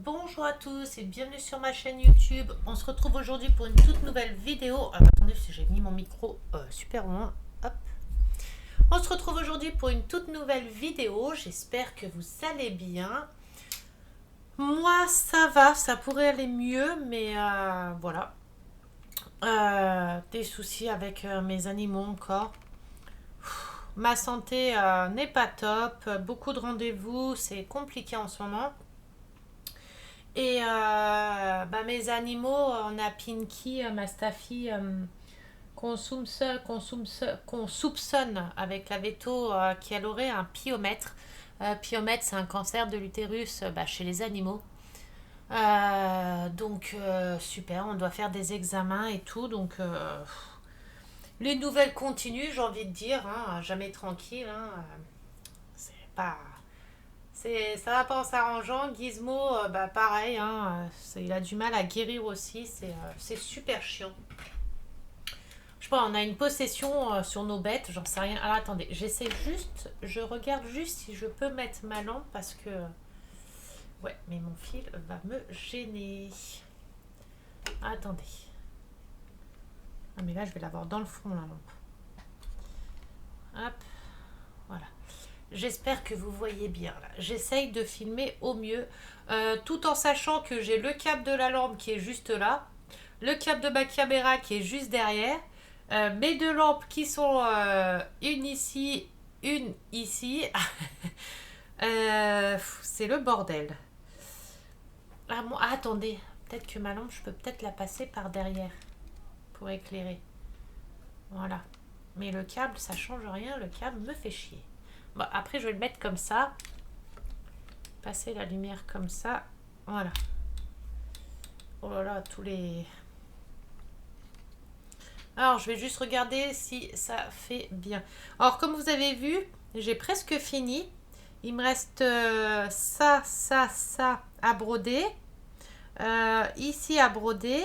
Bonjour à tous et bienvenue sur ma chaîne YouTube. On se retrouve aujourd'hui pour une toute nouvelle vidéo. Alors, attendez, si j'ai mis mon micro super loin. Hop. On se retrouve aujourd'hui pour une toute nouvelle vidéo. J'espère que vous allez bien. Moi, ça va, ça pourrait aller mieux, mais voilà. Des soucis avec mes animaux encore. Ma santé n'est pas top. Beaucoup de rendez-vous, c'est compliqué en ce moment. Et mes animaux, on a Pinky, ma Staffy, qu'on soupçonne avec la veto qu'elle aurait un pyomètre. Pyomètre, c'est un cancer de l'utérus chez les animaux. Super, on doit faire des examens et tout. Donc, les nouvelles continuent, j'ai envie de dire. Hein, jamais tranquille. Hein, c'est pas. Ça va pas en s'arrangeant. Gizmo, pareil, hein, il a du mal à guérir aussi. C'est super chiant. Je sais pas, on a une possession sur nos bêtes, j'en sais rien. Alors attendez, je regarde juste si je peux mettre ma lampe parce que. Ouais, mais mon fil va me gêner. Attendez. Ah, mais là, je vais l'avoir dans le fond, la lampe. Hop, voilà. J'espère que vous voyez bien là. J'essaye de filmer au mieux, tout en sachant que j'ai le câble de la lampe qui est juste là, le câble de ma caméra qui est juste derrière, mes deux lampes qui sont une ici, une ici. C'est le bordel. Attendez, peut-être que ma lampe, je peux peut-être la passer par derrière pour éclairer. Voilà. Mais le câble, ça change rien, le câble me fait chier. Bon, après, je vais le mettre comme ça. Passer la lumière comme ça. Voilà. Oh là là, tous les... Alors, je vais juste regarder si ça fait bien. Alors, comme vous avez vu, j'ai presque fini. Il me reste ça à broder. Ici à broder.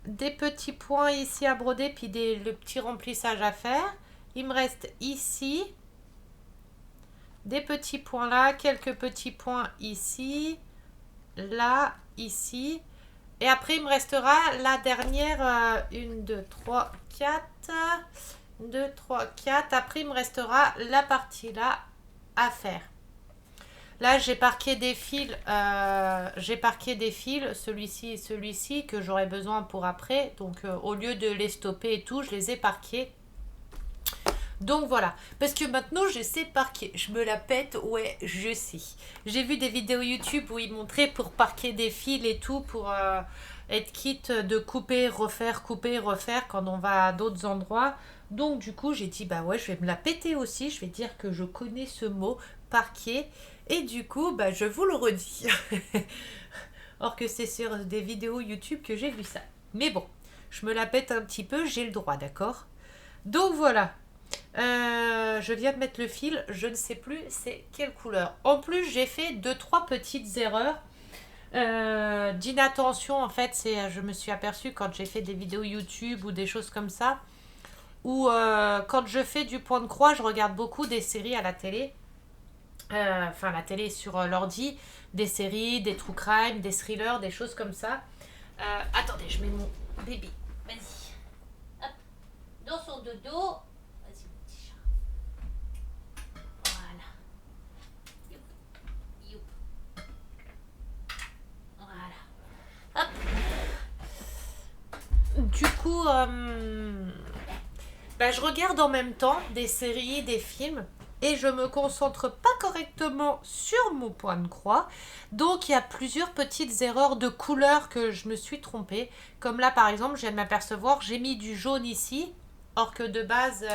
Des petits points ici à broder, puis le petit remplissage à faire. Il me reste ici... des petits points là, quelques petits points ici, là, ici. Et après, il me restera la dernière, 1, 2, 3, 4. 2, 3, 4. Après, il me restera la partie là à faire. Là, j'ai parqué des fils. Celui-ci et celui-ci que j'aurai besoin pour après. Donc, au lieu de les stopper et tout, je les ai parqués. Donc voilà, parce que maintenant je sais parquer, je me la pète, ouais, je sais. J'ai vu des vidéos YouTube où ils montraient pour parquer des fils et tout, pour être quitte de couper, refaire quand on va à d'autres endroits. Donc du coup j'ai dit, bah ouais, je vais me la péter aussi, je vais dire que je connais ce mot, parquer. Et du coup, je vous le redis. Or que c'est sur des vidéos YouTube que j'ai vu ça. Mais bon, je me la pète un petit peu, j'ai le droit, d'accord? Donc voilà. Je viens de mettre le fil, je ne sais plus c'est quelle couleur. En plus, j'ai fait 2-3 petites erreurs d'inattention. En fait, je me suis aperçue quand j'ai fait des vidéos YouTube ou des choses comme ça, ou quand je fais du point de croix, je regarde beaucoup des séries à la télé. Enfin, la télé sur l'ordi, des séries, des true crime, des thrillers, des choses comme ça. Attendez, je mets mon baby. Vas-y. Hop. Dans son dodo. Du coup, je regarde en même temps des séries, des films, et je me concentre pas correctement sur mon point de croix. Donc, il y a plusieurs petites erreurs de couleur que je me suis trompée. Comme là, par exemple, je viens de m'apercevoir, j'ai mis du jaune ici, or que de base,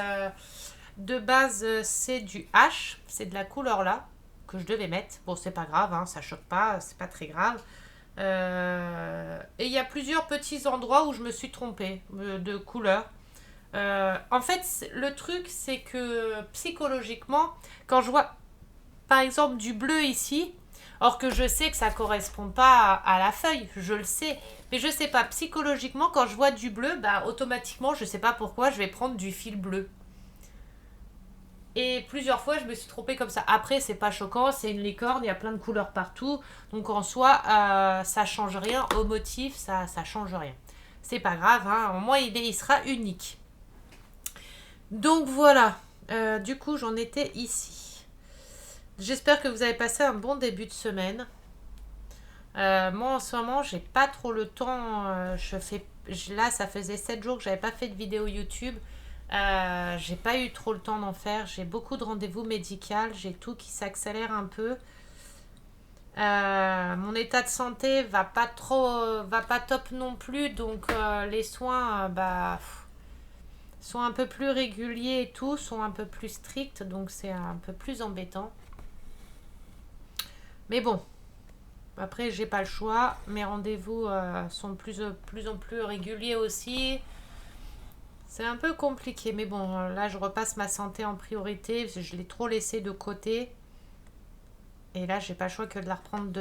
c'est du H, c'est de la couleur là que je devais mettre. Bon, c'est pas grave, hein, ça choque pas, c'est pas très grave. Et il y a plusieurs petits endroits où je me suis trompée de couleur. En fait, le truc, c'est que psychologiquement, quand je vois par exemple du bleu ici, or que je sais que ça correspond pas à la feuille, je le sais, mais je sais pas, psychologiquement, quand je vois du bleu, automatiquement, je sais pas pourquoi, je vais prendre du fil bleu. Et plusieurs fois, je me suis trompée comme ça. Après, c'est pas choquant, c'est une licorne, il y a plein de couleurs partout. Donc en soi, ça change rien. Au motif, ça change rien. C'est pas grave, hein. Au moins, il sera unique. Donc voilà. Du coup, j'en étais ici. J'espère que vous avez passé un bon début de semaine. Moi, en ce moment, j'ai pas trop le temps. Là, ça faisait 7 jours que j'avais pas fait de vidéo YouTube. J'ai pas eu trop le temps d'en faire. J'ai beaucoup de rendez-vous médicaux. J'ai tout qui s'accélère un peu. Mon état de santé va pas top non plus. Donc, les soins, sont un peu plus réguliers et tout, sont un peu plus stricts. Donc, c'est un peu plus embêtant. Mais bon. Après, j'ai pas le choix. Mes rendez-vous sont de plus en plus réguliers aussi. C'est un peu compliqué. Mais bon, là, je repasse ma santé en priorité. Parce que je l'ai trop laissé de côté. Et là, j'ai pas le choix que de la reprendre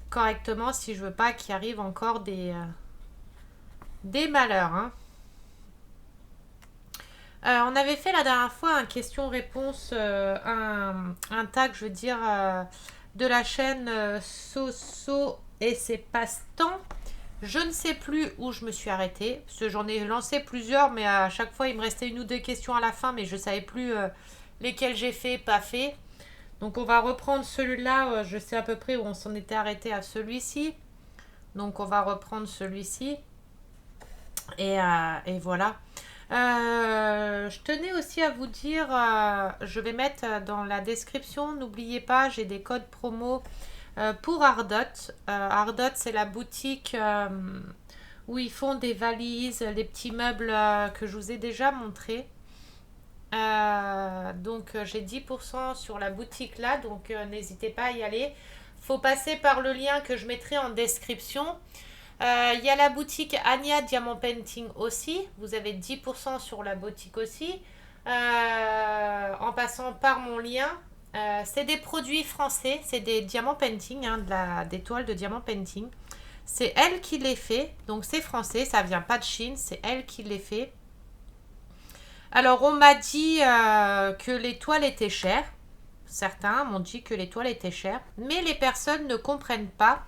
correctement si je veux pas qu'il arrive encore des malheurs. Hein. On avait fait la dernière fois un question-réponse, un tag, je veux dire, de la chaîne Soso et ses passe-temps. Je ne sais plus où je me suis arrêtée, parce que j'en ai lancé plusieurs, mais à chaque fois il me restait une ou deux questions à la fin, mais je ne savais plus lesquelles j'ai fait, pas fait. Donc on va reprendre celui-là, je sais à peu près où on s'en était arrêté à celui-ci. Donc on va reprendre celui-ci. Et voilà. Je tenais aussi à vous dire, je vais mettre dans la description, n'oubliez pas, j'ai des codes promo pour Ardot. Ardot, c'est la boutique où ils font des valises, les petits meubles que je vous ai déjà montrés. Donc j'ai 10% sur la boutique là, donc n'hésitez pas à y aller. Faut passer par le lien que je mettrai en description. Il y a la boutique Ania Diamant Painting aussi. Vous avez 10% sur la boutique aussi. En passant par mon lien. C'est des produits français. C'est des diamants painting, hein, des toiles de diamant painting. C'est elle qui les fait. Donc c'est français. Ça vient pas de Chine. C'est elle qui les fait. Alors on m'a dit que les toiles étaient chères. Certains m'ont dit que les toiles étaient chères. Mais les personnes ne comprennent pas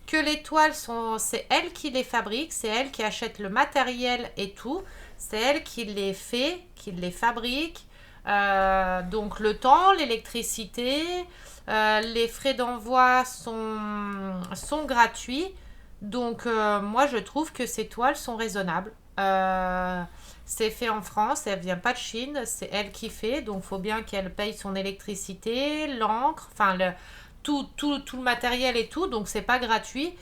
que les toiles c'est elle qui les fabrique, c'est elle qui achète le matériel et tout, c'est elle qui les fait, qui les fabrique. Donc le temps, l'électricité, les frais d'envoi sont gratuits. Donc moi je trouve que ces toiles sont raisonnables. C'est fait en France, elle vient pas de Chine, c'est elle qui fait, donc il faut bien qu'elle paye son électricité, l'encre, enfin tout le matériel et tout, donc c'est pas gratuit.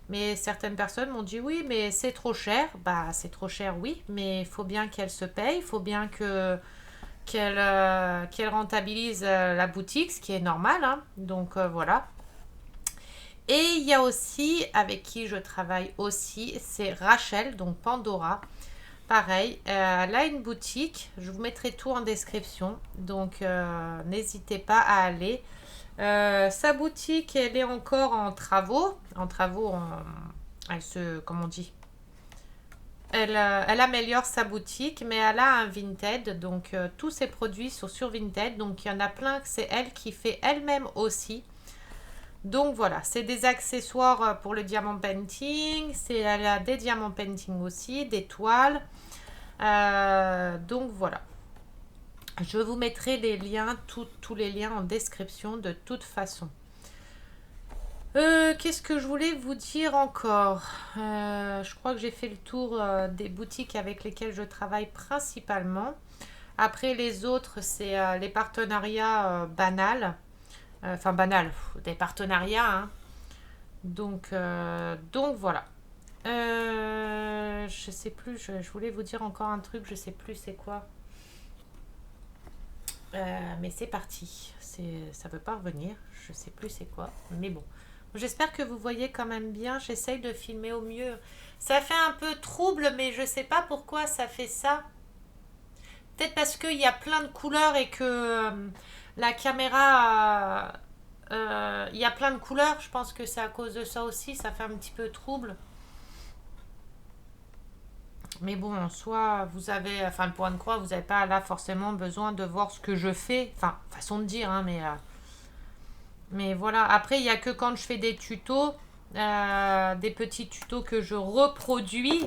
Mais certaines personnes m'ont dit oui, mais c'est trop cher. Bah c'est trop cher, oui, mais il faut bien qu'elle se paye, il faut bien qu'elle rentabilise la boutique, ce qui est normal, hein. Donc voilà. Et il y a aussi, avec qui je travaille aussi, c'est Rachel, donc Pandora. Pareil, elle a une boutique, je vous mettrai tout en description, donc n'hésitez pas à aller. Sa boutique, elle est encore en travaux. Comment on dit, elle améliore sa boutique, mais elle a un Vinted, donc tous ses produits sont sur Vinted, donc il y en a plein que c'est elle qui fait elle-même aussi. Donc voilà, c'est des accessoires pour le diamant painting, elle a des diamants painting aussi, des toiles. Donc voilà. Je vous mettrai les liens, tous les liens en description de toute façon. Qu'est-ce que je voulais vous dire encore? Je crois que j'ai fait le tour des boutiques avec lesquelles je travaille principalement. Après les autres, c'est les partenariats banals. Enfin banals, des partenariats. Hein. Donc voilà. Je sais plus, je voulais vous dire encore un truc, je sais plus c'est quoi. Mais c'est parti. Ça veut pas revenir. Je sais plus c'est quoi. Mais bon. J'espère que vous voyez quand même bien. J'essaye de filmer au mieux. Ça fait un peu trouble, mais je sais pas pourquoi ça fait ça. Peut-être parce qu'il y a plein de couleurs et que la caméra... il y a plein de couleurs. Je pense que c'est à cause de ça aussi. Ça fait un petit peu trouble. Mais bon, en soi, vous avez, enfin, le point de croix, vous n'avez pas là forcément besoin de voir ce que je fais. Enfin, façon de dire, hein, mais voilà. Après, il n'y a que quand je fais des tutos, des petits tutos que je reproduis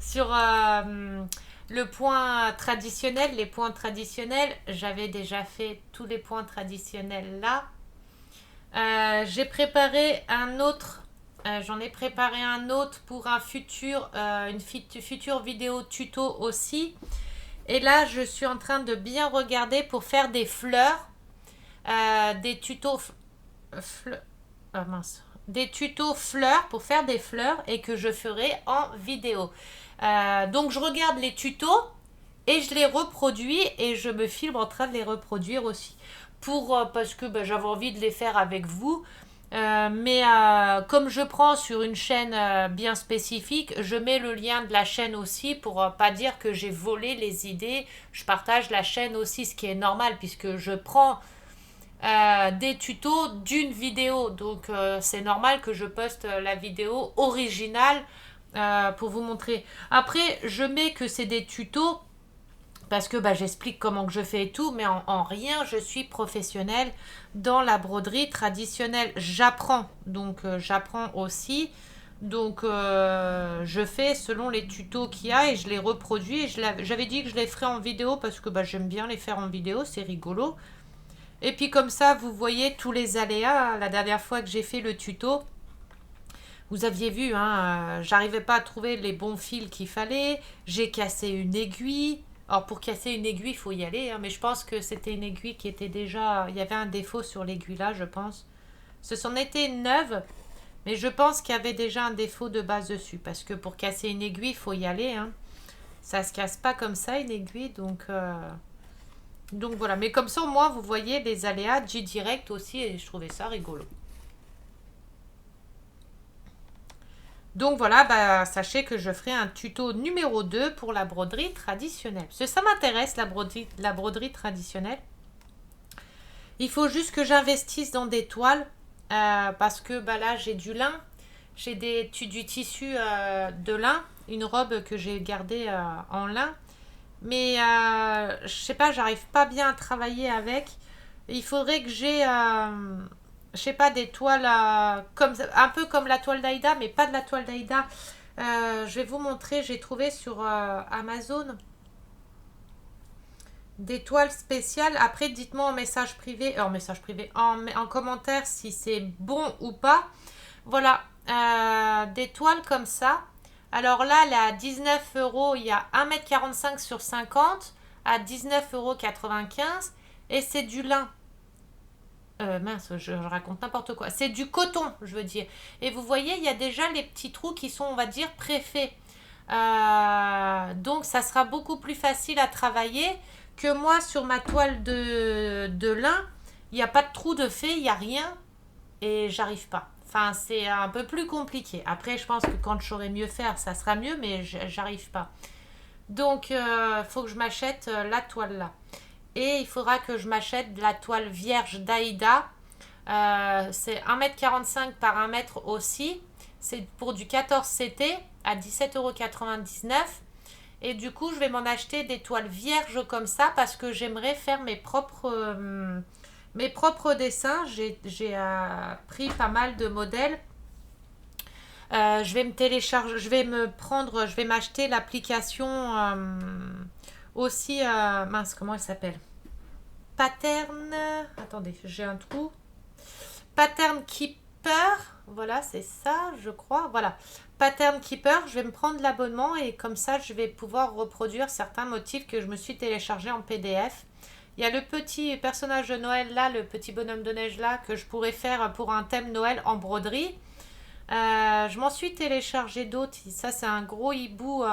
sur le point traditionnel, les points traditionnels. J'avais déjà fait tous les points traditionnels là. J'ai préparé un autre. J'en ai préparé un autre pour un futur, future vidéo tuto aussi. Et là, je suis en train de bien regarder pour faire des fleurs, des tutos ah mince, des tutos fleurs pour faire des fleurs et que je ferai en vidéo. Donc je regarde les tutos et je les reproduis et je me filme en train de les reproduire aussi. Parce que j'avais envie de les faire avec vous. Mais comme je prends sur une chaîne bien spécifique, je mets le lien de la chaîne aussi pour pas dire que j'ai volé les idées. Je partage la chaîne aussi, ce qui est normal puisque je prends des tutos d'une vidéo. Donc c'est normal que je poste la vidéo originale pour vous montrer. Après, je mets que c'est des tutos parce que j'explique comment que je fais et tout, mais en rien je suis professionnelle dans la broderie traditionnelle. J'apprends, donc j'apprends aussi. Donc je fais selon les tutos qu'il y a et je les reproduis. Et j'avais dit que je les ferais en vidéo parce que j'aime bien les faire en vidéo, c'est rigolo. Et puis comme ça, vous voyez tous les aléas. La dernière fois que j'ai fait le tuto, vous aviez vu, hein, j'arrivais pas à trouver les bons fils qu'il fallait. J'ai cassé une aiguille. Alors pour casser une aiguille, il faut y aller, hein, mais je pense que c'était une aiguille qui était déjà... Il y avait un défaut sur l'aiguille là, je pense. Ce s'en était neuve, mais je pense qu'il y avait déjà un défaut de base dessus. Parce que pour casser une aiguille, il faut y aller. Hein. Ça se casse pas comme ça, une aiguille, donc voilà. Mais comme ça, au moins, vous voyez les aléas G-Direct aussi, et je trouvais ça rigolo. Donc voilà, sachez que je ferai un tuto numéro 2 pour la broderie traditionnelle. Parce que ça m'intéresse, la broderie traditionnelle. Il faut juste que j'investisse dans des toiles. Parce que là, j'ai du lin. J'ai du tissu de lin. Une robe que j'ai gardée en lin. Mais je sais pas, j'arrive pas bien à travailler avec. Il faudrait que j'ai... je sais pas, des toiles un peu comme la toile d'Aïda, mais pas de la toile d'Aïda. Je vais vous montrer, j'ai trouvé sur Amazon des toiles spéciales. Après, dites-moi en commentaire si c'est bon ou pas. Voilà, des toiles comme ça. Alors là, elle est à 19 euros, il y a 1,45 m sur 50 à 19,95 € et c'est du lin. Mince, je raconte n'importe quoi. C'est du coton, je veux dire. Et vous voyez, il y a déjà les petits trous qui sont, on va dire, préfaits. Donc, ça sera beaucoup plus facile à travailler que moi sur ma toile de lin. Il n'y a pas de trou de fait, il n'y a rien. Et j'arrive pas. Enfin, c'est un peu plus compliqué. Après, je pense que quand je saurai mieux faire, ça sera mieux, mais j'arrive pas. Donc, faut que je m'achète la toile là. Et il faudra que je m'achète de la toile vierge d'Aïda. C'est 1,45 m par 1 m aussi. C'est pour du 14 CT à 17,99 €. Et du coup, je vais m'en acheter des toiles vierges comme ça parce que j'aimerais faire mes propres dessins. J'ai pris pas mal de modèles. Je vais me télécharger, je vais m'acheter l'application aussi, mince, comment elle s'appelle? Pattern, attendez, j'ai un trou. Pattern Keeper, voilà, c'est ça, je crois. Voilà, Pattern Keeper, je vais me prendre l'abonnement et comme ça, je vais pouvoir reproduire certains motifs que je me suis téléchargés en PDF. Il y a le petit personnage de Noël là, le petit bonhomme de neige là, que je pourrais faire pour un thème Noël en broderie. Je m'en suis téléchargé d'autres. Ça, c'est un gros hibou,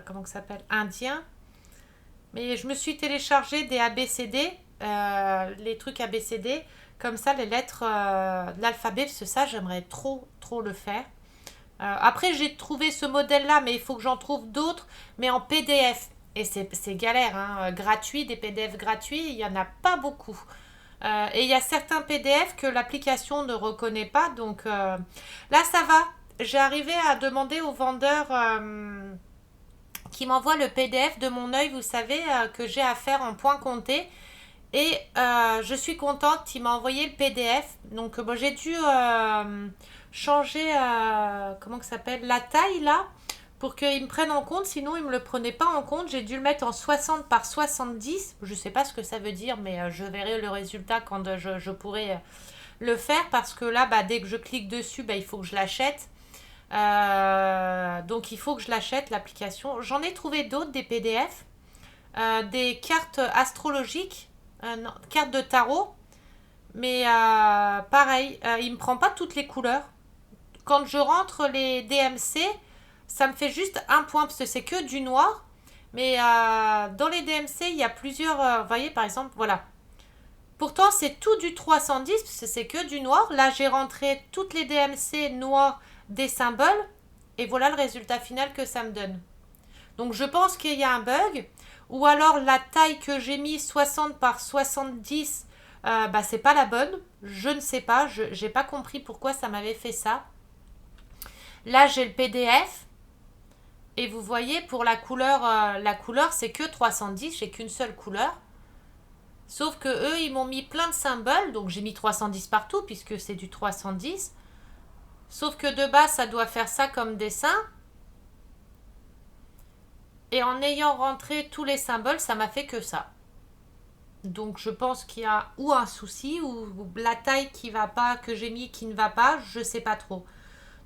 comment ça s'appelle? Indien. Mais je me suis téléchargé des ABCD, les trucs ABCD. Comme ça, les lettres de l'alphabet, parce que ça, j'aimerais trop le faire. Après, j'ai trouvé ce modèle-là, mais il faut que j'en trouve d'autres, mais en PDF. Et c'est galère, hein. Gratuit, des PDF gratuits, il n'y en a pas beaucoup. Et il y a certains PDF que l'application ne reconnaît pas. Donc là, ça va. j'ai arrivé à demander au vendeur qui m'envoie le PDF de mon œil, vous savez, que j'ai à faire en point compté. Et je suis contente, il m'a envoyé le PDF. Donc bon, j'ai dû changer, comment que ça s'appelle, la taille là, pour qu'il me prenne en compte. Sinon, il ne me le prenait pas en compte. J'ai dû le mettre en 60 par 70. Je ne sais pas ce que ça veut dire, mais je verrai le résultat quand je pourrai le faire. Parce que là, bah, dès que je clique dessus, bah, il faut que je l'achète. Donc il faut que je l'achète, l'application. J'en ai trouvé d'autres, des PDF, des cartes astrologiques, non, cartes de tarot. Mais pareil, il me prend pas toutes les couleurs. Quand je rentre les DMC, ça me fait juste un point parce que c'est que du noir. Mais dans les DMC, il y a plusieurs. Vous voyez, par exemple, voilà. Pourtant, c'est tout du 310 parce que c'est que du noir. Là, j'ai rentré toutes les DMC noirs des symboles. Et voilà le résultat final que ça me donne. Donc, je pense qu'il y a un bug. Ou alors, la taille que j'ai mis 60 par 70, bah, c'est pas la bonne. Je ne sais pas. Je n'ai pas compris pourquoi ça m'avait fait ça. Là, j'ai le PDF. Et vous voyez, pour la couleur c'est que 310. J'ai qu'une seule couleur. Sauf que eux, ils m'ont mis plein de symboles. Donc, j'ai mis 310 partout puisque c'est du 310. Sauf que de base, ça doit faire ça comme dessin. Et en ayant rentré tous les symboles, ça m'a fait que ça. Donc je pense qu'il y a ou un souci ou la taille qui va pas, que j'ai mis qui ne va pas, je sais pas trop.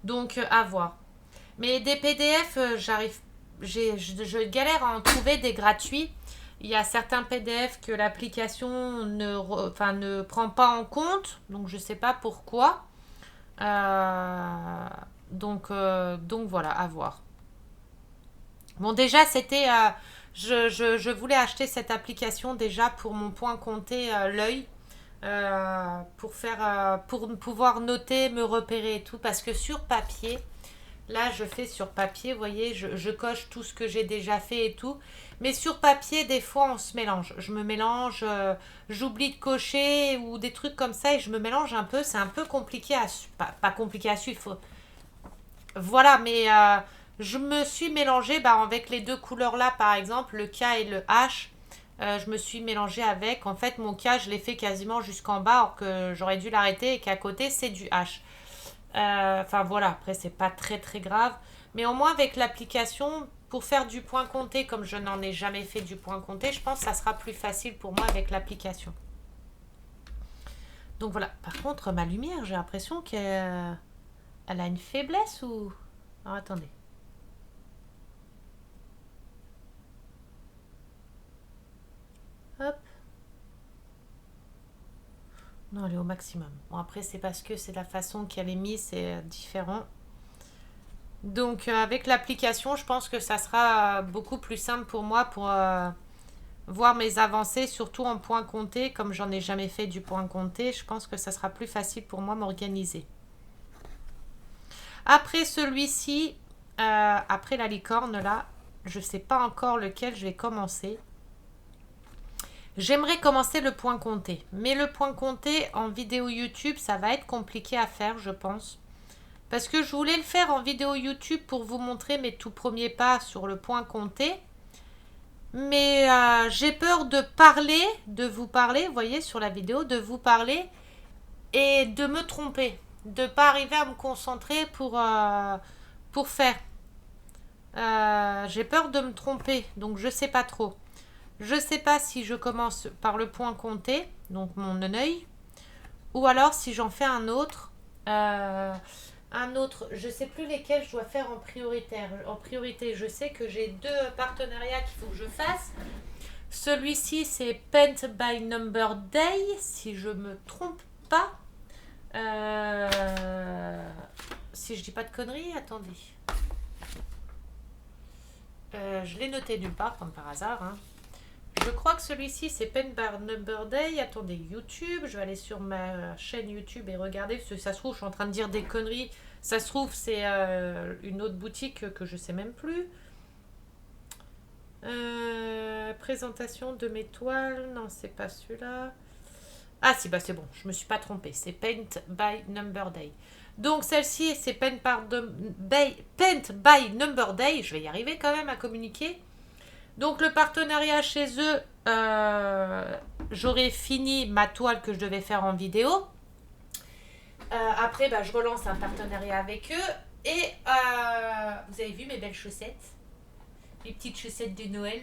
Donc à voir. Mais des PDF, je galère à en trouver des gratuits. Il y a certains PDF que l'application ne prend pas en compte, donc je sais pas pourquoi. Donc voilà, à voir. Bon, déjà, c'était. Je voulais acheter cette application déjà pour mon point compté l'œil. Pour pouvoir noter, me repérer et tout. Parce que sur papier, là, je fais sur papier, vous voyez, je coche tout ce que j'ai déjà fait et tout. Mais sur papier, des fois, on se mélange. Je me mélange, j'oublie de cocher ou des trucs comme ça et je me mélange un peu. C'est un peu compliqué à suivre. Pas compliqué à suivre, voilà, mais je me suis mélangée avec les deux couleurs là, par exemple, le K et le H. Je me suis mélangée avec. En fait, mon K, je l'ai fait quasiment jusqu'en bas, alors que j'aurais dû l'arrêter et qu'à côté, c'est du H. Enfin voilà, après, c'est pas très très grave. Mais au moins, avec l'application, pour faire du point compté, comme je n'en ai jamais fait du point compté, je pense que ça sera plus facile pour moi avec l'application. Donc voilà. Par contre, ma lumière, j'ai l'impression qu'elle a une faiblesse ou... Alors attendez. Hop. Non, elle est au maximum. Bon, après, c'est parce que c'est la façon qu'elle est mise, c'est différent. Donc, avec l'application, je pense que ça sera beaucoup plus simple pour moi pour voir mes avancées, surtout en point compté. Comme j'en ai jamais fait du point compté, je pense que ça sera plus facile pour moi m'organiser. Après celui-ci, après la licorne là, je sais pas encore lequel je vais commencer. J'aimerais commencer le point compté. Mais le point compté en vidéo YouTube, ça va être compliqué à faire, je pense. Parce que je voulais le faire en vidéo YouTube pour vous montrer mes tout premiers pas sur le point compté. Mais j'ai peur de parler, de vous parler, vous voyez sur la vidéo, de vous parler et de me tromper. De ne pas arriver à me concentrer pour faire. J'ai peur de me tromper, donc je sais pas trop. Je sais pas si je commence par le point compté, donc mon œil, ou alors si j'en fais un autre. Je sais plus lesquels je dois faire en prioritaire. En priorité, je sais que j'ai deux partenariats qu'il faut que je fasse. Celui-ci, c'est Paint by Number Day, si je me trompe pas. Si je dis pas de conneries, attendez. Je l'ai noté nulle part, comme par hasard. Hein. Je crois que celui-ci, c'est Paint by Number Day. Attendez, YouTube. Je vais aller sur ma chaîne YouTube et regarder. Parce que ça se trouve, je suis en train de dire des conneries. Ça se trouve, c'est une autre boutique que je sais même plus. Présentation de mes toiles. Non, c'est pas celui-là. Ah si, bah c'est bon, je me suis pas trompée. C'est Paint by Number Day. Donc celle-ci, c'est Paint by Number Day. Je vais y arriver quand même à communiquer. Donc le partenariat chez eux, j'aurai fini ma toile que je devais faire en vidéo. Après, bah, je relance un partenariat avec eux. Et vous avez vu mes belles chaussettes? Les petites chaussettes de Noël.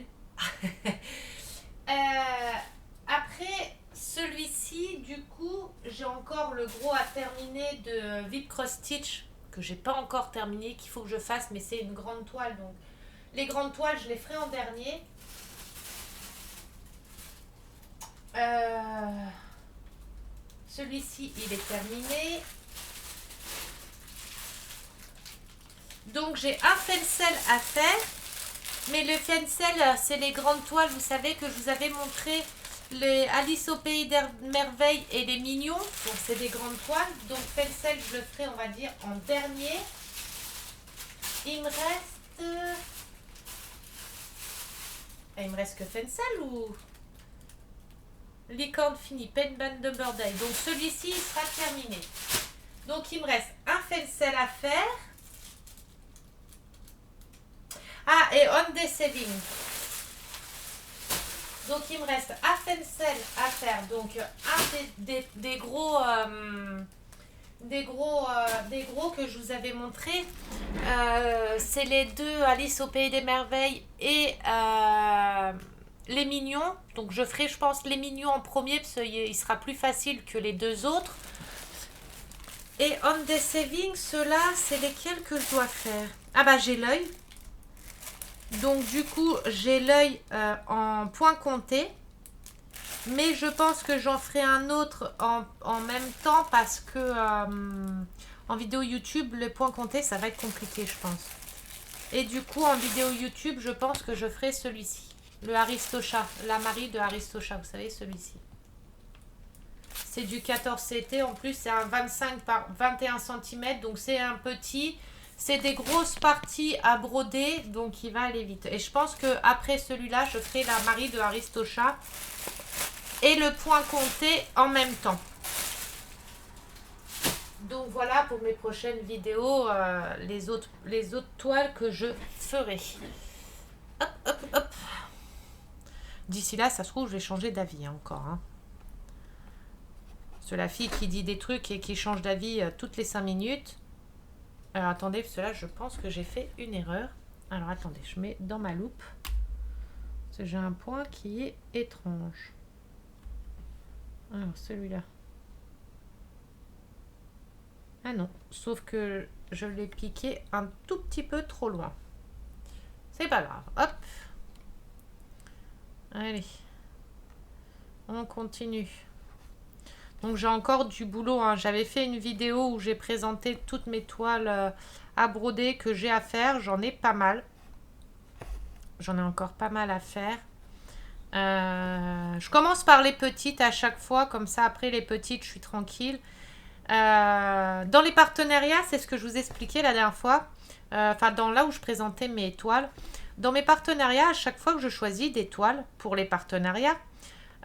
Après, celui-ci, du coup, j'ai encore le gros à terminer de Vip Cross Stitch que j'ai pas encore terminé, qu'il faut que je fasse, mais c'est une grande toile. Donc, les grandes toiles, je les ferai en dernier. Celui-ci, il est terminé. Donc, j'ai un pencil à faire. Mais le pencil, c'est les grandes toiles, vous savez, que je vous avais montré. Les Alice au Pays des Merveilles et les Mignons. Donc, c'est des grandes toiles. Donc, pencil, je le ferai, on va dire, en dernier. Il me reste... Il me reste que pencil ou... Licorne fini, Pen Band Number Day. Donc, celui-ci, il sera terminé. Donc, il me reste un pencil à faire. Ah, et on the saving. Donc, il me reste un pencil à faire. Donc, un des gros que je vous avais montré. C'est les deux Alice au Pays des Merveilles et les Mignons. Donc, je ferai, je pense, les Mignons en premier parce qu'il sera plus facile que les deux autres. Et on the saving, ceux-là, c'est lesquels que je dois faire? Ah bah, j'ai l'œil. Donc du coup, j'ai l'œil en point compté. Mais je pense que j'en ferai un autre en même temps parce que en vidéo YouTube, le point compté, ça va être compliqué, je pense. Et du coup, en vidéo YouTube, je pense que je ferai celui-ci. Le Aristocha, la Marie de Aristocha, vous savez, celui-ci. C'est du 14 CT, en plus c'est un 25 par 21 cm, donc c'est un petit... C'est des grosses parties à broder, donc il va aller vite. Et je pense qu'après celui-là, je ferai la Marie de Aristocha et le point compté en même temps. Donc voilà pour mes prochaines vidéos, les autres toiles que je ferai. Hop, hop, hop. D'ici là, ça se trouve, je vais changer d'avis encore. Hein. C'est la fille qui dit des trucs et qui change d'avis toutes les 5 minutes. Alors attendez, parce que là je pense que j'ai fait une erreur. Alors attendez, je mets dans ma loupe. Parce que j'ai un point qui est étrange. Alors celui-là. Ah non, sauf que je l'ai piqué un tout petit peu trop loin. C'est pas grave, hop. Allez. On continue. Donc j'ai encore du boulot, hein. J'avais fait une vidéo où j'ai présenté toutes mes toiles à broder que j'ai à faire. J'en ai pas mal. J'en ai encore pas mal à faire. Je commence par les petites à chaque fois. Comme ça, après les petites, je suis tranquille. Dans les partenariats, c'est ce que je vous expliquais la dernière fois. Enfin, dans là où je présentais mes toiles. Dans mes partenariats, à chaque fois que je choisis des toiles pour les partenariats,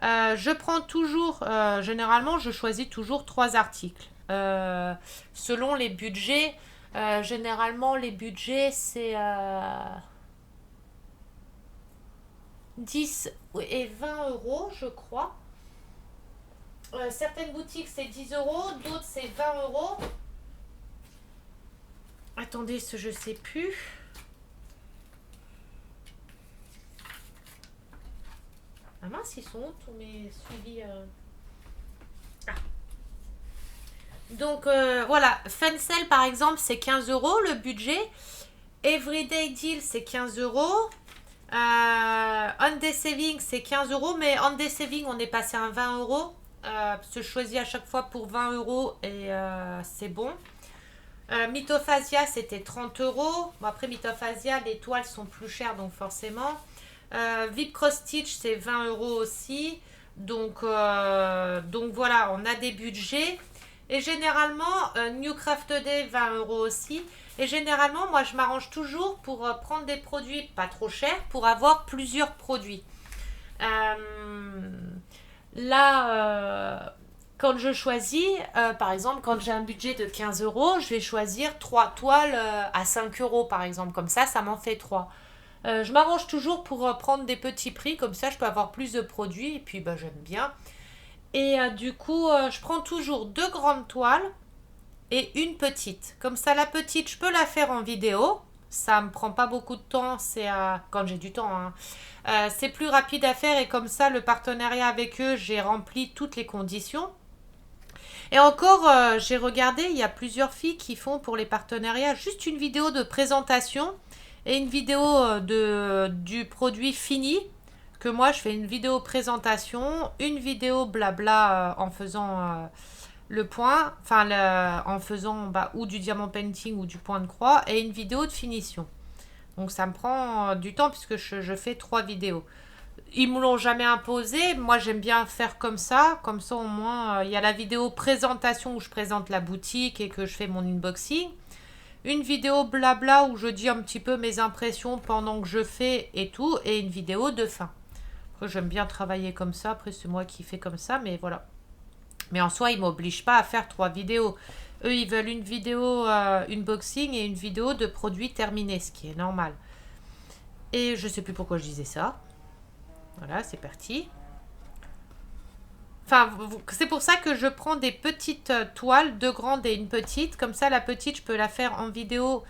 je prends toujours, généralement, je choisis toujours 3 articles. Selon les budgets, généralement, les budgets, c'est 10 et 20 euros, je crois. Certaines boutiques, c'est 10 euros, d'autres, c'est 20 euros. Attendez, ce je sais plus. Ah mince, ils sont où tous mes suivis Ah. Donc voilà, Fencel par exemple, c'est 15 euros le budget. Everyday Deal, c'est 15 euros. On Day Saving, c'est 15 euros. Mais On Day Saving, on est passé à 20 euros. Parce que je choisis à chaque fois pour 20 euros et c'est bon. Mythophasia, c'était 30 euros. Bon, après, Mythophasia, les toiles sont plus chères, donc forcément. Vip Cross Stitch, c'est 20 euros aussi. Donc voilà, on a des budgets. Et généralement, New Craft Day, 20 euros aussi. Et généralement, moi, je m'arrange toujours pour prendre des produits pas trop chers pour avoir plusieurs produits. Là, quand je choisis, par exemple, quand j'ai un budget de 15 euros, je vais choisir 3 toiles à 5 euros, par exemple. Comme ça m'en fait 3. Je m'arrange toujours pour prendre des petits prix, comme ça je peux avoir plus de produits, et puis bah, j'aime bien. Et du coup, je prends toujours 2 grandes toiles et une petite. Comme ça, la petite, je peux la faire en vidéo. Ça me prend pas beaucoup de temps, c'est quand j'ai du temps, hein. C'est plus rapide à faire et comme ça, le partenariat avec eux, j'ai rempli toutes les conditions. Et encore, j'ai regardé, il y a plusieurs filles qui font pour les partenariats juste une vidéo de présentation et une vidéo du produit fini. Que moi, je fais une vidéo présentation, une vidéo blabla en faisant le point, enfin en faisant bah, ou du diamant painting ou du point de croix et une vidéo de finition. Donc ça me prend du temps puisque je fais 3 vidéos. Ils me l'ont jamais imposé. Moi, j'aime bien faire comme ça. Comme ça, au moins, il y a la vidéo présentation où je présente la boutique et que je fais mon unboxing. Une vidéo blabla où je dis un petit peu mes impressions pendant que je fais et tout. Et une vidéo de fin. Après, j'aime bien travailler comme ça. Après, c'est moi qui fais comme ça. Mais voilà. Mais en soi, ils ne m'obligent pas à faire 3 vidéos. Eux, ils veulent une vidéo unboxing et une vidéo de produits terminés, ce qui est normal. Et je sais plus pourquoi je disais ça. Voilà, c'est parti. Enfin, c'est pour ça que je prends des petites toiles, 2 grandes et une petite. Comme ça, la petite, je peux la faire en vidéo.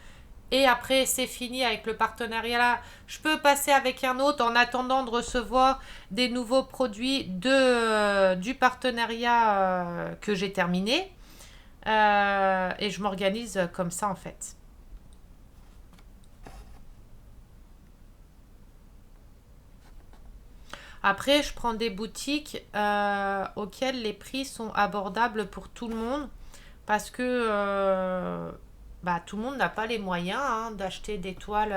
Et après, c'est fini avec le partenariat là. Je peux passer avec un autre en attendant de recevoir des nouveaux produits du partenariat que j'ai terminé. Et je m'organise comme ça en fait. Après, je prends des boutiques auxquelles les prix sont abordables pour tout le monde parce que bah, tout le monde n'a pas les moyens hein, d'acheter des toiles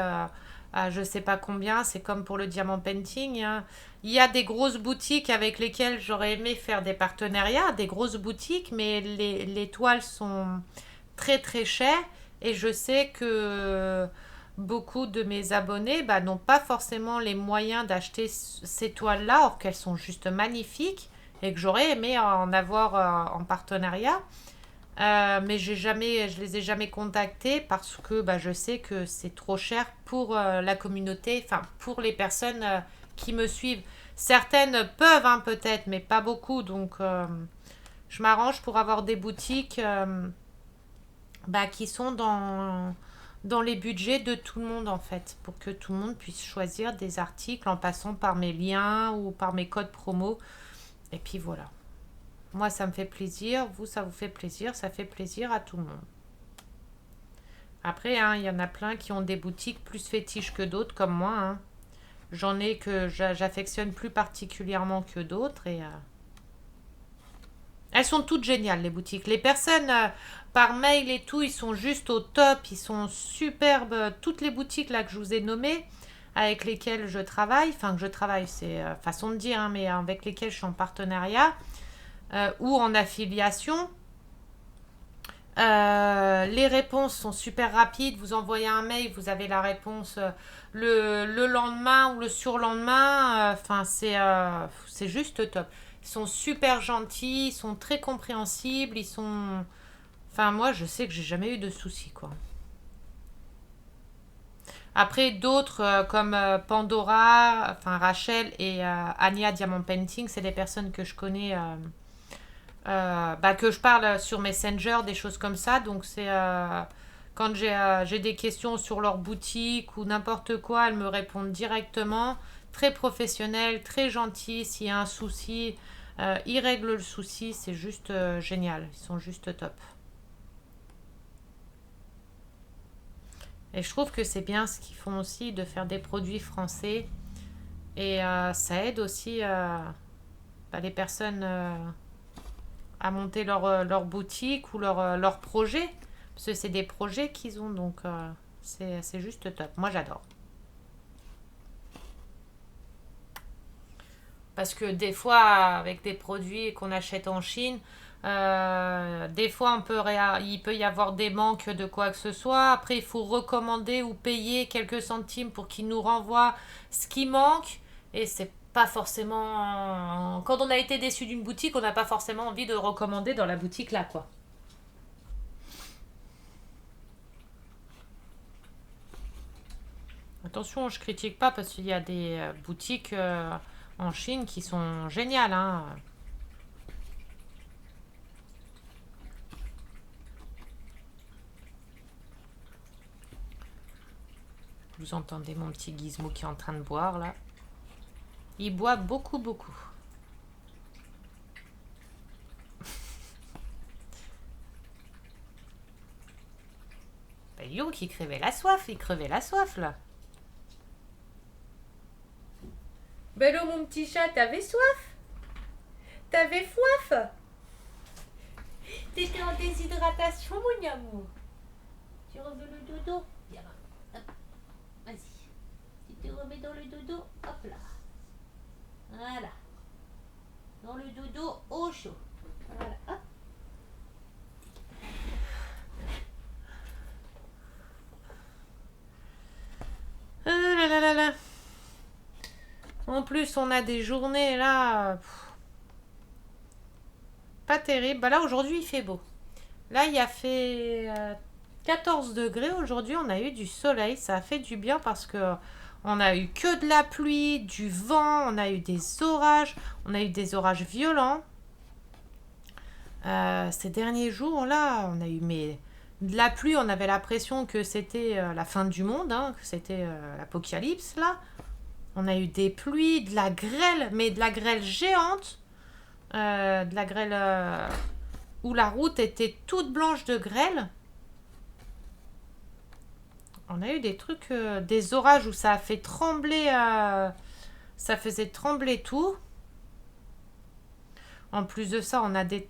à je sais pas combien. C'est comme pour le diamant painting, hein. Il y a des grosses boutiques avec lesquelles j'aurais aimé faire des partenariats, des grosses boutiques, mais les toiles sont très très chères et je sais que beaucoup de mes abonnés bah, n'ont pas forcément les moyens d'acheter ces toiles-là, or qu'elles sont juste magnifiques et que j'aurais aimé en avoir en partenariat. Mais je les ai jamais contactés parce que bah, je sais que c'est trop cher pour la communauté, enfin pour les personnes qui me suivent. Certaines peuvent hein, peut-être, mais pas beaucoup. Donc je m'arrange pour avoir des boutiques bah, qui sont dans les budgets de tout le monde en fait, pour que tout le monde puisse choisir des articles en passant par mes liens ou par mes codes promo. Et puis voilà. Moi, ça me fait plaisir, vous, ça vous fait plaisir, ça fait plaisir à tout le monde. Après, hein, il y en a plein qui ont des boutiques plus fétiches que d'autres, comme moi, hein. J'en ai que j'affectionne plus particulièrement que d'autres et elles sont toutes géniales, les boutiques. Les personnes par mail et tout, ils sont juste au top, ils sont superbes. Toutes les boutiques là que je vous ai nommées, avec lesquelles je travaille, enfin que je travaille, c'est façon de dire, hein, mais avec lesquelles je suis en partenariat ou en affiliation, les réponses sont super rapides. Vous envoyez un mail, vous avez la réponse le lendemain ou le surlendemain. Enfin, c'est juste top. Ils sont super gentils, ils sont très compréhensibles, ils sont. Enfin, moi, je sais que j'ai jamais eu de soucis, quoi. Après, d'autres comme Pandora, enfin Rachel et Anya Diamond Painting, c'est des personnes que je connais, bah, que je parle sur Messenger, des choses comme ça. Donc, c'est quand j'ai des questions sur leur boutique ou n'importe quoi, elles me répondent directement. Très professionnelles, très gentilles. S'il y a un souci, ils règlent le souci. C'est juste génial. Ils sont juste top. Et je trouve que c'est bien ce qu'ils font aussi de faire des produits français. Et ça aide aussi bah, les personnes à monter leur boutique ou leur projet. Parce que c'est des projets qu'ils ont, donc c'est juste top. Moi, j'adore. Parce que des fois, avec des produits qu'on achète en Chine, des fois, il peut y avoir des manques de quoi que ce soit. Après, il faut recommander ou payer quelques centimes pour qu'ils nous renvoient ce qui manque. Et c'est pas forcément... Quand on a été déçu d'une boutique, on n'a pas forcément envie de recommander dans la boutique là, quoi. Attention, je critique pas parce qu'il y a des boutiques en Chine qui sont géniales, hein. Vous entendez mon petit gizmo qui est en train de boire là. Il boit beaucoup, beaucoup. Ben, Youk, il crevait la soif, là. Bello, mon petit chat, t'avais soif? T'avais soif? T'étais en déshydratation, mon amour. Tu remets le dodo? Viens, hop, vas-y. Tu te remets dans le dodo, hop là. Voilà. Dans le dodo au chaud. Voilà, hop. Ah là là là là. En plus, on a des journées là. Pas terrible. Bah là, aujourd'hui, il fait beau. Là, il a fait 14 degrés. Aujourd'hui, on a eu du soleil. Ça a fait du bien parce que on a eu que de la pluie, du vent, on a eu des orages. On a eu des orages violents. Ces derniers jours, là, on a eu de la pluie. On avait l'impression que c'était la fin du monde, hein, que c'était l'apocalypse, là. On a eu des pluies, de la grêle, mais de la grêle géante. De la grêle où la route était toute blanche de grêle. On a eu des trucs, des orages où ça a fait trembler, ça faisait trembler tout. En plus de ça, on a des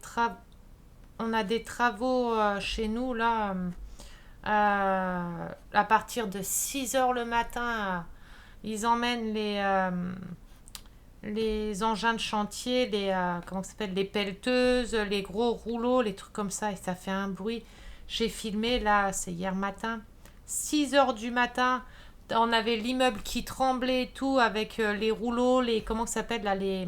travaux chez nous là, à partir de 6 heures le matin. Ils emmènent les engins de chantier, comment ça s'appelle, les pelleteuses, les gros rouleaux, les trucs comme ça, et ça fait un bruit. J'ai filmé, là, c'est hier matin, 6 heures du matin, on avait l'immeuble qui tremblait et tout, avec les rouleaux, comment ça s'appelle, là, les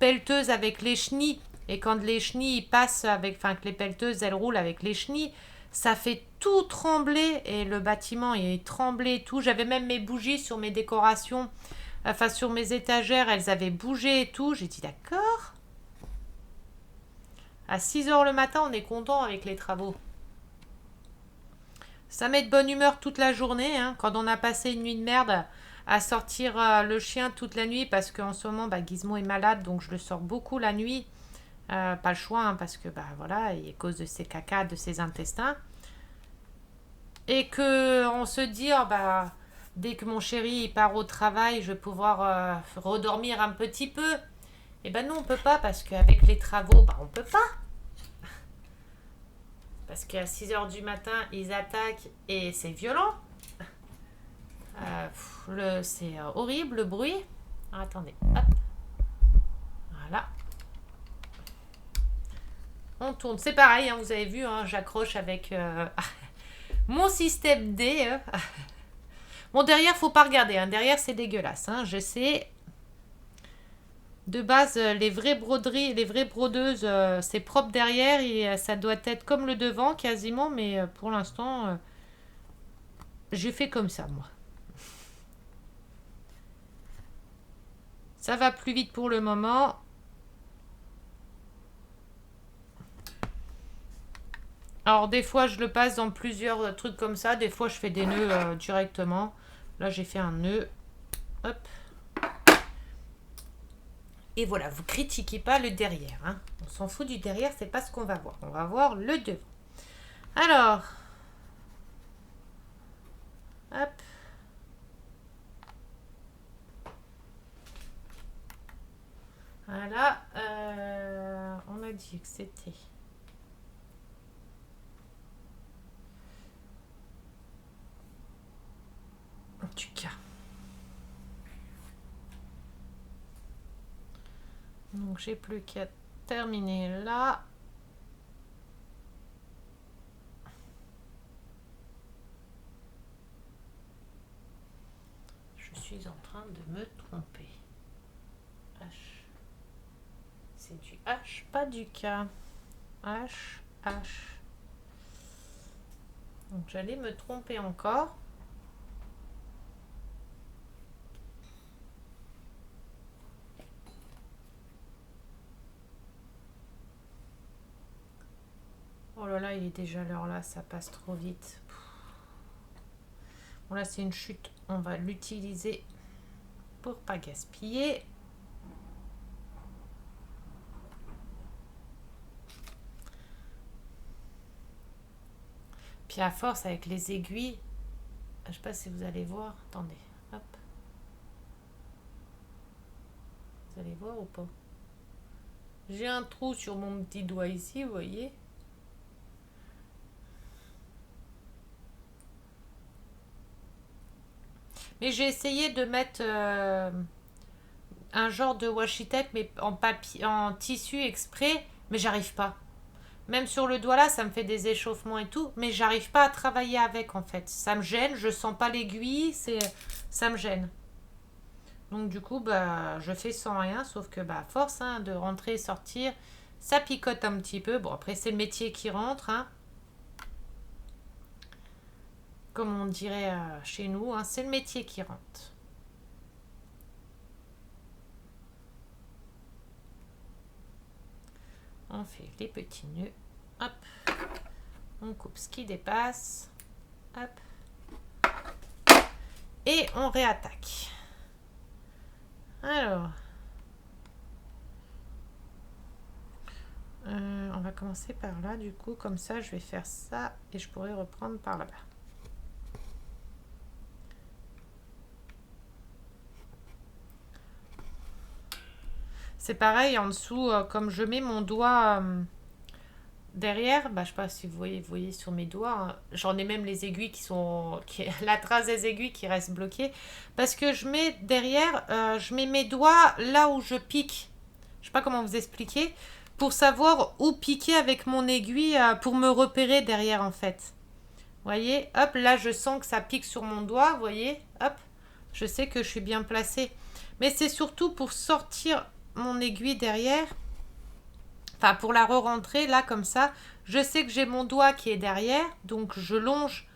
pelleteuses avec les chenilles. Et quand les chenilles passent enfin, que les pelleteuses, elles roulent avec les chenilles, ça fait tout trembler, et le bâtiment, il tremblait et tout. J'avais même mes bougies sur mes décorations. Enfin, sur mes étagères, elles avaient bougé et tout. J'ai dit d'accord. À 6 heures le matin, on est content avec les travaux. Ça met de bonne humeur toute la journée, hein, quand on a passé une nuit de merde à sortir le chien toute la nuit parce qu'en ce moment, Gizmo est malade, donc je le sors beaucoup la nuit. Pas le choix, hein, parce que voilà, à cause de ses caca, de ses intestins. Et que on se dit, dès que mon chéri il part au travail, je vais pouvoir redormir un petit peu. Et ben non, on peut pas parce qu'avec les travaux, on peut pas. Parce qu'à 6 heures du matin, ils attaquent et c'est violent. C'est horrible le bruit. Alors, attendez, hop. Voilà. On tourne. C'est pareil, hein, vous avez vu, hein, j'accroche avec mon système D. Bon, derrière, faut pas regarder. Hein. Derrière, c'est dégueulasse. Hein. Je sais. De base, les vraies broderies, les vraies brodeuses, c'est propre derrière et ça doit être comme le devant quasiment, mais pour l'instant, j'ai fait comme ça, moi. Ça va plus vite pour le moment. Alors, des fois, je le passe dans plusieurs trucs comme ça. Des fois, je fais des nœuds directement. Là, j'ai fait un nœud. Hop. Et voilà, vous critiquez pas le derrière. Hein. On s'en fout du derrière, c'est pas ce qu'on va voir. On va voir le devant. Alors. Hop. Voilà. On a dit que c'était... En tout cas. Donc j'ai plus qu'à terminer là. Je suis en train de me tromper. c'est du H, pas du K. H, H. Donc j'allais me tromper encore. Oh là là, il est déjà l'heure là, ça passe trop vite. Bon là c'est une chute, on va l'utiliser pour pas gaspiller. Puis à force avec les aiguilles, je sais pas si vous allez voir, attendez, hop. Vous allez voir ou pas? J'ai un trou sur mon petit doigt ici, vous voyez? Mais j'ai essayé de mettre un genre de washi tape mais en papier, en tissu exprès, mais j'arrive pas. Même sur le doigt là, ça me fait des échauffements et tout, mais j'arrive pas à travailler avec en fait. Ça me gêne, je sens pas l'aiguille, ça me gêne. Donc du coup, bah, je fais sans rien, sauf que bah, à force hein, de rentrer et sortir, ça picote un petit peu. Bon, après, c'est le métier qui rentre, hein. Comme on dirait chez nous, hein, c'est le métier qui rentre. On fait les petits nœuds, hop, on coupe ce qui dépasse, hop, et on réattaque. Alors, on va commencer par là, du coup, comme ça, je vais faire ça et je pourrai reprendre par là-bas. C'est pareil, en dessous, comme je mets mon doigt derrière, bah, je sais pas si vous voyez sur mes doigts, hein, j'en ai même les aiguilles la trace des aiguilles qui reste bloquée, parce que je mets derrière, je mets mes doigts là où je pique. Je sais pas comment vous expliquer, pour savoir où piquer avec mon aiguille, pour me repérer derrière en fait. Vous voyez, hop, là je sens que ça pique sur mon doigt, vous voyez, hop, je sais que je suis bien placée. Mais c'est surtout pour sortir mon aiguille derrière, enfin pour la re-rentrer là comme ça, je sais que j'ai mon doigt qui est derrière, donc je longe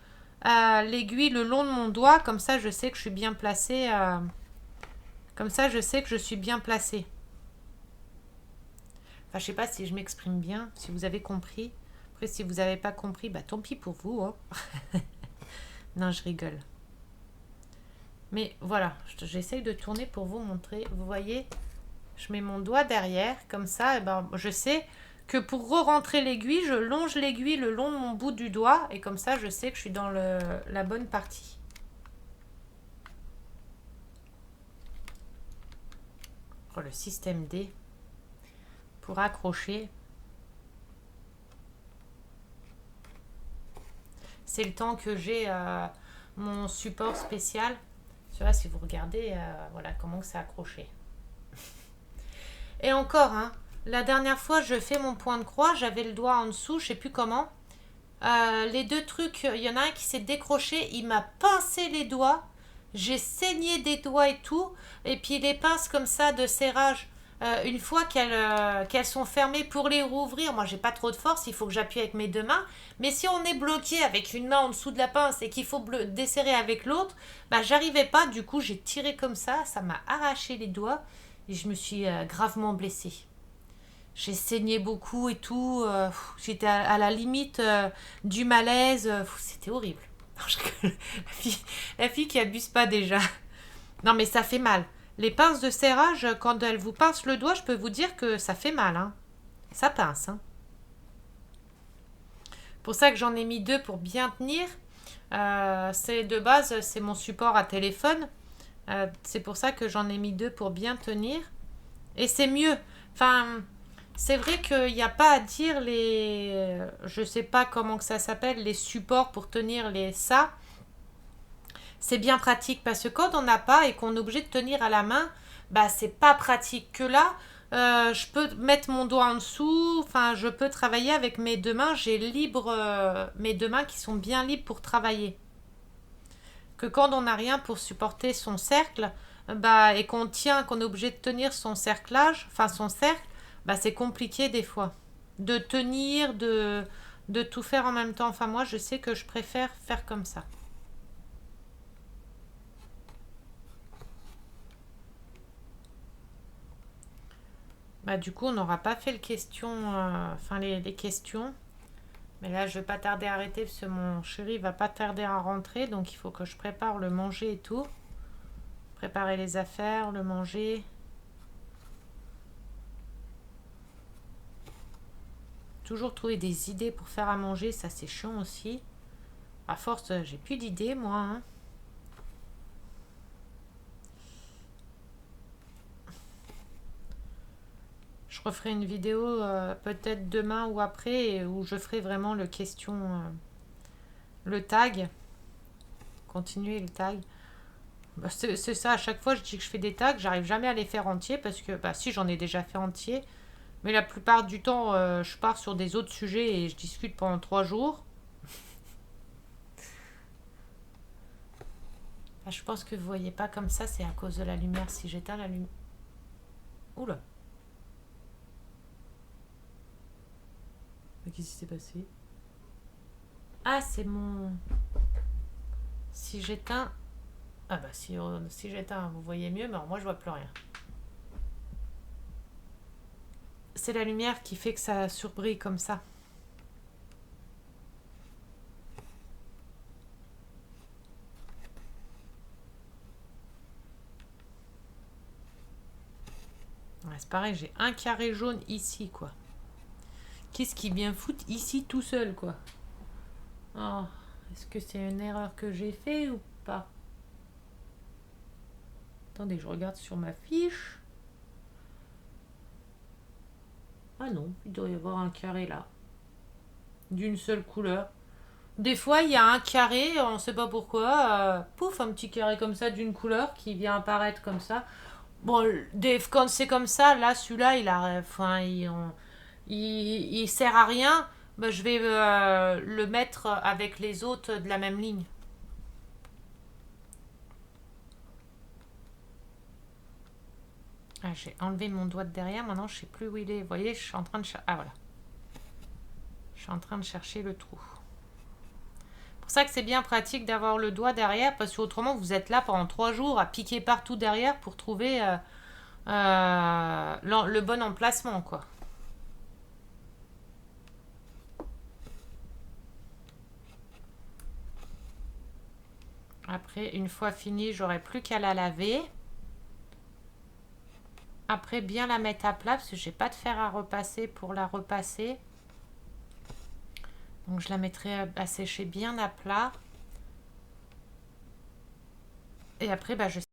l'aiguille le long de mon doigt, comme ça je sais que je suis bien placée, comme ça je sais que je suis bien placée. Enfin je sais pas si je m'exprime bien, si vous avez compris. Après si vous n'avez pas compris, bah tant pis pour vous, hein. Non je rigole. Mais voilà, j'essaye de tourner pour vous montrer, vous voyez, je mets mon doigt derrière, comme ça, et ben, je sais que pour re-rentrer l'aiguille, je longe l'aiguille le long de mon bout du doigt, et comme ça, je sais que je suis dans la bonne partie. Oh, le système D, pour accrocher. C'est le temps que j'ai mon support spécial. Je sais pas si vous regardez, voilà comment c'est accroché. Et encore, hein, la dernière fois, je fais mon point de croix, j'avais le doigt en dessous, je sais plus comment. Les deux trucs, il y en a un qui s'est décroché, il m'a pincé les doigts, j'ai saigné des doigts et tout, et puis les pinces comme ça de serrage, une fois qu'elles sont fermées pour les rouvrir, moi j'ai pas trop de force, il faut que j'appuie avec mes deux mains, mais si on est bloqué avec une main en dessous de la pince et qu'il faut desserrer avec l'autre, bah j'arrivais pas, du coup j'ai tiré comme ça m'a arraché les doigts et je me suis gravement blessée. J'ai saigné beaucoup et tout. J'étais à la limite du malaise. C'était horrible. Non, la fille qui abuse pas déjà. Non, mais ça fait mal. Les pinces de serrage, quand elles vous pincent le doigt, je peux vous dire que ça fait mal. Hein. Ça pince. Hein. Pour ça que j'en ai mis deux pour bien tenir. C'est de base, c'est mon support à téléphone. C'est pour ça que j'en ai mis deux pour bien tenir. Et c'est mieux. Enfin, c'est vrai qu'il n'y a pas à dire je sais pas comment que ça s'appelle, les supports pour tenir ça. C'est bien pratique parce que quand on n'a pas et qu'on est obligé de tenir à la main, bah c'est pas pratique. Que là, je peux mettre mon doigt en dessous, enfin je peux travailler avec mes deux mains, j'ai mes deux mains qui sont bien libres pour travailler. Que quand on n'a rien pour supporter son cercle, bah, et qu'on est obligé de tenir son cerclage, enfin son cercle, Bah, c'est compliqué des fois. De tenir, de tout faire en même temps. Enfin, moi, je sais que je préfère faire comme ça. Bah, du coup, on n'aura pas fait le question, enfin les questions. Mais là, je vais pas tarder à arrêter parce que mon chéri va pas tarder à rentrer. Donc, il faut que je prépare le manger et tout. Préparer les affaires, le manger. Toujours trouver des idées pour faire à manger, ça c'est chiant aussi. À force, j'ai plus d'idées, moi, hein. Je referai une vidéo peut-être demain ou après où je ferai vraiment le question, le tag. Continuer le tag. Bah, c'est ça, à chaque fois je dis que je fais des tags, j'arrive jamais à les faire entiers parce que, bah si, j'en ai déjà fait entier. Mais la plupart du temps, je pars sur des autres sujets et je discute pendant 3 jours. Ah, je pense que vous voyez pas comme ça, c'est à cause de la lumière. Si j'éteins la lumière. Oula, mais qu'est-ce qui s'est passé? Ah, c'est mon. Si j'éteins. Ah bah si j'éteins, vous voyez mieux, mais alors moi je vois plus rien. C'est la lumière qui fait que ça surbrille comme ça. Ouais, c'est pareil, j'ai un carré jaune ici, quoi. Qu'est-ce qui vient foutre ici tout seul, quoi? Oh, est-ce que c'est une erreur que j'ai fait ou pas? Attendez, je regarde sur ma fiche. Ah non, il doit y avoir un carré là, d'une seule couleur. Des fois, il y a un carré, on ne sait pas pourquoi, pouf, un petit carré comme ça d'une couleur qui vient apparaître comme ça. Bon, quand c'est comme ça, là, celui-là, enfin, il sert à rien. Ben, je vais le mettre avec les autres de la même ligne. Ah, j'ai enlevé mon doigt de derrière, maintenant je sais plus où il est. Vous voyez, je suis en train de chercher. Ah voilà. Je suis en train de chercher le trou. C'est pour ça que c'est bien pratique d'avoir le doigt derrière, parce que autrement vous êtes là pendant 3 jours à piquer partout derrière pour trouver le bon emplacement, quoi. Après, une fois fini, j'aurai plus qu'à la laver. Après, bien la mettre à plat, parce que j'ai pas de fer à repasser pour la repasser. Donc je la mettrai à sécher bien à plat. Et après, bah, je